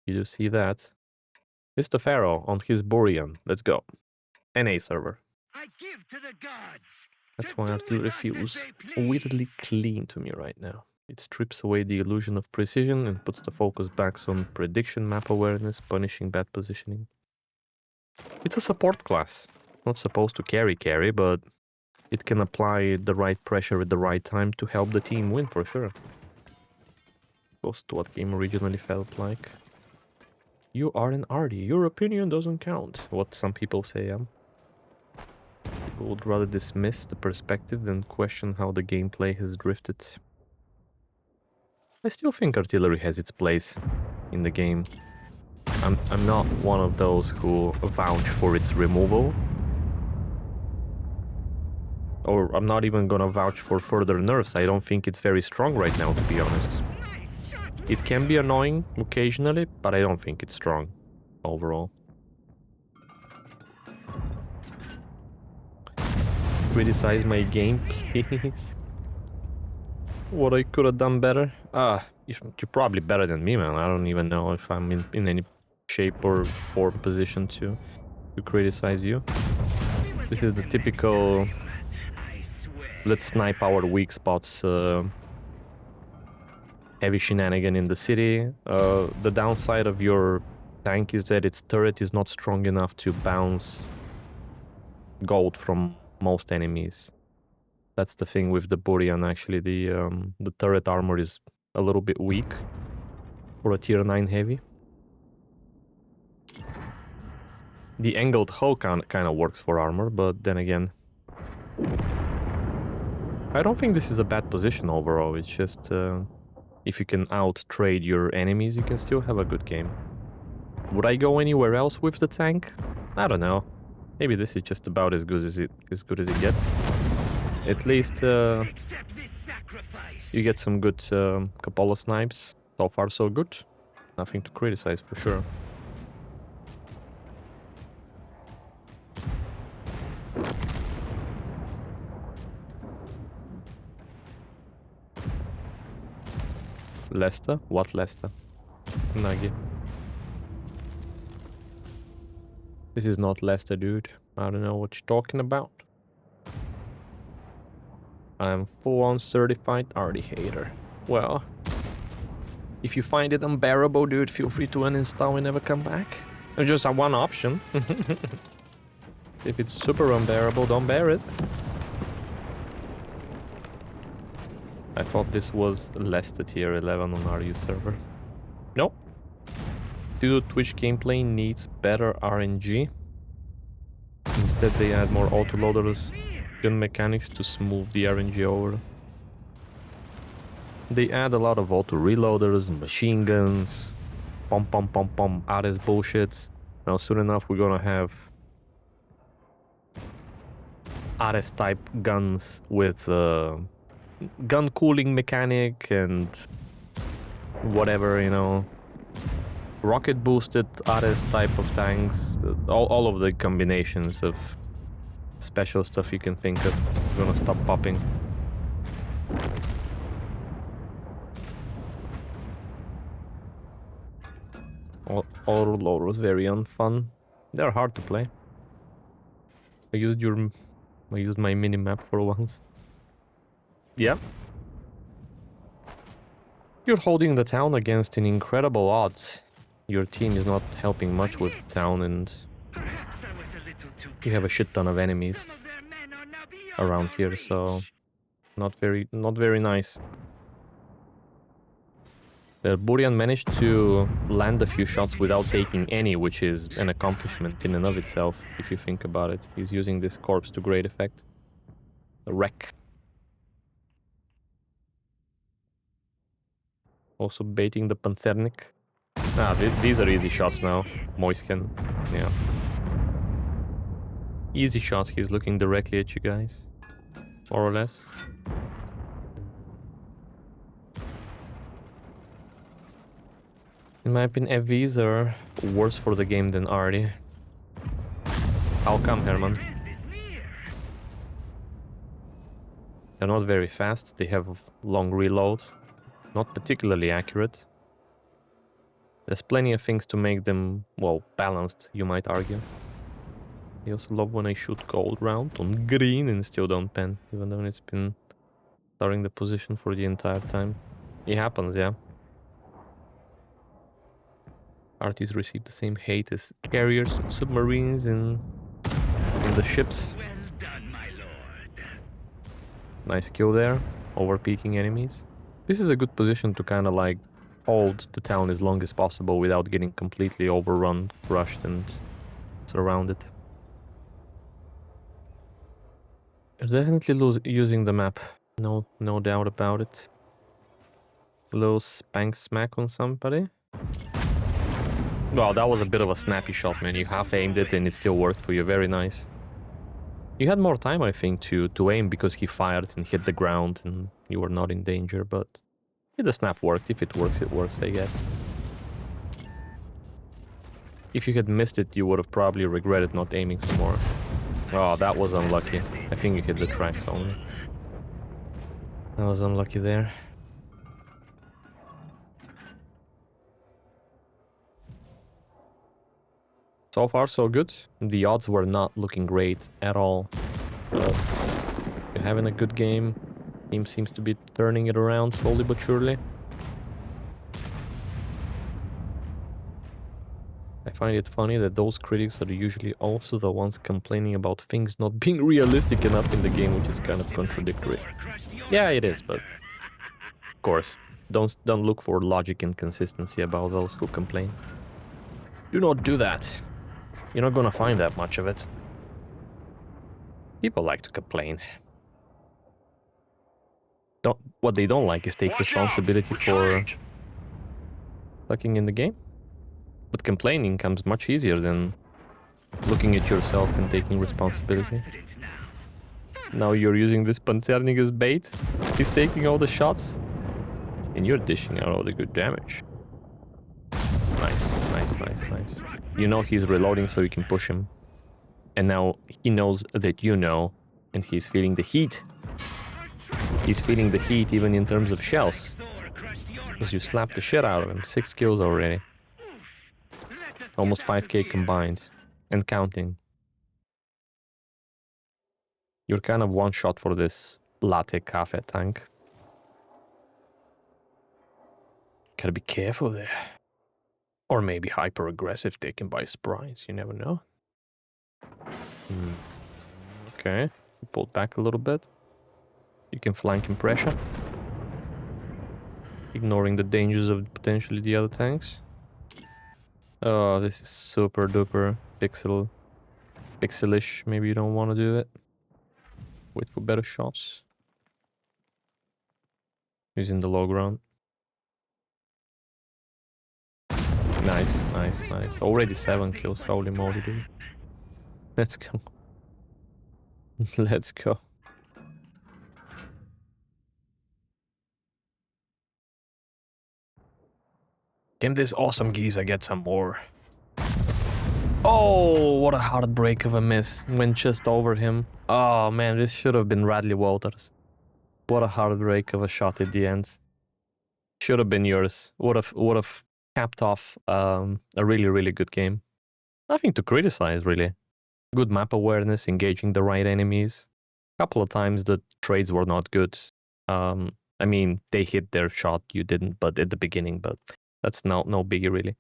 You do see that. Mr. Pharaoh on his Buryan. Let's go. NA server. I give to the gods. That's why artillery feels weirdly clean to me right now. It strips away the illusion of precision and puts the focus back on prediction, map awareness, punishing bad positioning. It's a support class. Not supposed to carry, but it can apply the right pressure at the right time to help the team win for sure. Close to what game originally felt like. You are an arty. Your opinion doesn't count. What some people say, People would rather dismiss the perspective than question how the gameplay has drifted. I still think artillery has its place in the game. I'm not one of those who vouch for its removal. Or I'm not even gonna vouch for further nerfs. I don't think it's very strong right now, to be honest. It can be annoying occasionally, but I don't think it's strong overall. Criticize my game, please. What I could have done better? You're probably better than me, man. I don't even know if I'm in any shape or form position to criticize you. This is the typical let's snipe our weak spots heavy shenanigan in the city. The downside of your tank is that its turret is not strong enough to bounce gold from most enemies. That's the thing with the Buryan, actually. The turret armor is a little bit weak for a tier 9 heavy. The angled hull kind of works for armor, but then again, I don't think this is a bad position overall. It's just if you can out-trade your enemies, you can still have a good game. Would I go anywhere else with the tank? I don't know. Maybe this is just about as good as it gets. At least you get some good Capola snipes. So far, so good. Nothing to criticize for sure. Leicester? What Leicester? Nagi. This is not Leicester, dude. I don't know what you're talking about. I'm full-on certified arty hater. Well, if you find it unbearable, dude, feel free to uninstall and never come back. It's just one option. If it's super unbearable, don't bear it. I thought this was Leicester tier 11 on RU server. Nope. Pseudo Twitch gameplay needs better RNG. Instead they add more autoloaders, gun mechanics to smooth the RNG over. They add a lot of auto reloaders, machine guns, pom Ares bullshit. Now soon enough we're gonna have Ares type guns with gun cooling mechanic and whatever, you know, rocket boosted Ares type of tanks, all of the combinations of special stuff you can think of. I'm gonna stop popping. Auto loader was very unfun. They're hard to play. I used my minimap for once. Yeah. You're holding the town against an incredible odds. Your team is not helping much with the town, and you have a shit ton of enemies around here, so not very nice. Buryan managed to land a few shots without taking any, which is an accomplishment in and of itself, if you think about it. He's using this corpse to great effect. A wreck. Also baiting the Panzernik. These are easy shots now. Moisken, yeah. Easy shots, he's looking directly at you guys. More or less. In my opinion, FVs are worse for the game than arty. How come, Herman? They're not very fast, they have long reload. Not particularly accurate. There's plenty of things to make them, well, balanced, you might argue. I also love when I shoot gold round on green and still don't pen, even though it's been starting the position for the entire time. It happens, yeah. Arties receive the same hate as carriers of submarines in the ships. Well done, my lord. Nice kill there, over peeking enemies. This is a good position to kind of like hold the town as long as possible without getting completely overrun, crushed, and surrounded. They're definitely using the map, no doubt about it. Little spank smack on somebody. Well, that was a bit of a snappy shot, man. You half aimed it and it still worked for you. Very nice. You had more time, I think, to aim because he fired and hit the ground and you were not in danger, but the snap worked. If it works, I guess. If you had missed it, you would have probably regretted not aiming some more. Oh, that was unlucky. I think you hit the tracks only. That was unlucky there. So far, so good. The odds were not looking great at all. You're having a good game. Team seems to be turning it around slowly but surely. I find it funny that those critics are usually also the ones complaining about things not being realistic enough in the game, which is kind of contradictory. Yeah, it is, but of course, don't look for logic and consistency about those who complain. Do not do that. You're not gonna find that much of it. People like to complain. What they don't like is take responsibility for sucking in the game. But complaining comes much easier than looking at yourself and taking responsibility. Now you're using this Panzernik as bait. He's taking all the shots. And you're dishing out all the good damage. Nice, nice, nice, nice. You know he's reloading so you can push him. And now he knows that you know, and he's feeling the heat. He's feeling the heat even in terms of shells. Because you slapped the shit out of him. 6 kills already. Almost 5k combined. And counting. You're kind of one shot for this latte cafe tank. Gotta be careful there. Or maybe hyper-aggressive taken by sprites, you never know. Okay, pulled back a little bit. You can flank in pressure. Ignoring the dangers of potentially the other tanks. Oh, this is super duper pixelish. Maybe you don't want to do it. Wait for better shots. He's in the low ground. Nice, nice, nice. Already 7 kills. Holy moly, dude. Let's go. Let's go. Can this awesome geezer get some more? Oh, what a heartbreak of a miss. Went just over him. Oh man, this should have been Radley Walters. What a heartbreak of a shot at the end. Should have been yours. Would have capped off a really, really good game. Nothing to criticize, really. Good map awareness, engaging the right enemies. A couple of times the trades were not good. I mean, they hit their shot, you didn't, but at the beginning, but that's no biggie, really.